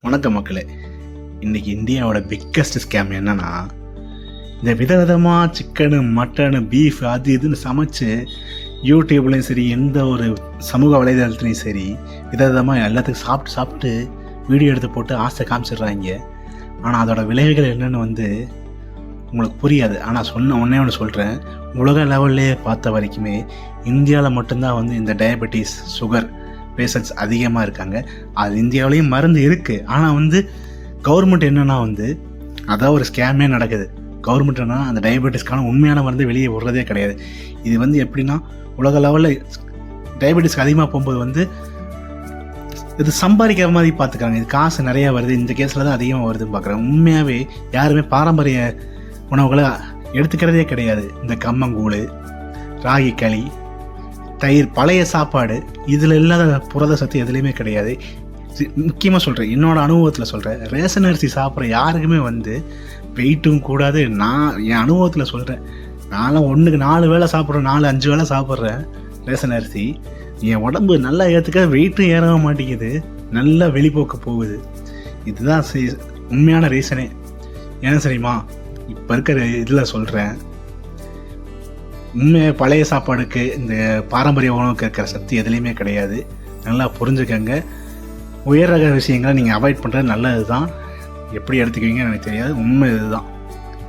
வணக்கம் மக்களே. இன்றைக்கி இந்தியாவோட பிக்கஸ்ட் ஸ்கேம் என்னென்னா, இந்த விதவிதமாக சிக்கனு மட்டனு பீஃப் அது இதுன்னு சமைச்சு யூடியூப்லேயும் சரி எந்த ஒரு சமூக வலைதளத்துலேயும் சரி விதவிதமாக எல்லாத்துக்கும் சாப்பிட்டு வீடியோ எடுத்து போட்டு ஆசை காமிச்சிடுறாங்க. ஆனால் அதோட விளைவுகள் என்னென்னு உங்களுக்கு புரியாது. ஆனால் ஒன்றே ஒன்று சொல்கிறேன், உலக லெவல்லே பார்த்த வரைக்குமே இந்தியாவில் மட்டும்தான் இந்த டயபெட்டிஸ் சுகர் பேஷண்ட்ஸ் அதிகமாக இருக்காங்க. அது இந்தியாவிலையும் மருந்து இருக்குது. ஆனால் கவர்மெண்ட் என்னென்னா அதான் ஒரு ஸ்கேமே நடக்குது. கவர்மெண்ட் என்னன்னா அந்த டயபெட்டிஸ்க்கான உண்மையான மருந்து வெளியே விடுறதே கிடையாது. இது எப்படின்னா, உலக லெவலில் டயபெட்டிஸ்க்கு அதிகமாக போகும்போது இது சம்பாதிக்கிற மாதிரி பார்த்துக்காங்க. இது காசு நிறையா வருது, இந்த கேஸில் தான் அதிகமாக வருதுன்னு பார்க்குறாங்க. உண்மையாகவே யாருமே பாரம்பரிய உணவுகளை எடுத்துக்கிறதே கிடையாது. இந்த கம்மங்கூழ், ராகி களி, தயிர், பழைய சாப்பாடு, இதில் இல்லாத புரத சத்து எதுலேயுமே கிடையாது. முக்கியமாக சொல்கிறேன், என்னோடய அனுபவத்தில் சொல்கிறேன், ரேஷன் அரிசி சாப்பிட்ற யாருக்குமே வெயிட்டும் கூடாது. நான் என் அனுபவத்தில் சொல்கிறேன், நான்லாம் 4 வேளை சாப்பிட்றேன், 4-5 வேளை சாப்பிட்றேன் ரேஷன் அரிசி. என் உடம்பு நல்லா ஏற்றுக்க, வெயிட்டும் ஏறவே மாட்டேங்குது, நல்லா வெளிப்போக்க போகுது. இதுதான் உண்மையான ரீசனே. ஏன்னா சரிம்மா, இப்போ இருக்கிற இதில் சொல்கிறேன், உண்மையாக பழைய சாப்பாடுக்கு இந்த பாரம்பரிய உணவுக்கு இருக்கிற சக்தி எதுலேயுமே கிடையாது. நல்லா புரிஞ்சுக்கங்க. உயர் ரக விஷயங்களை நீங்கள் அவாய்ட் பண்ணுறது நல்லது தான். எப்படி எடுத்துக்குவீங்கன்னு எனக்கு தெரியாது, உண்மை இதுதான்.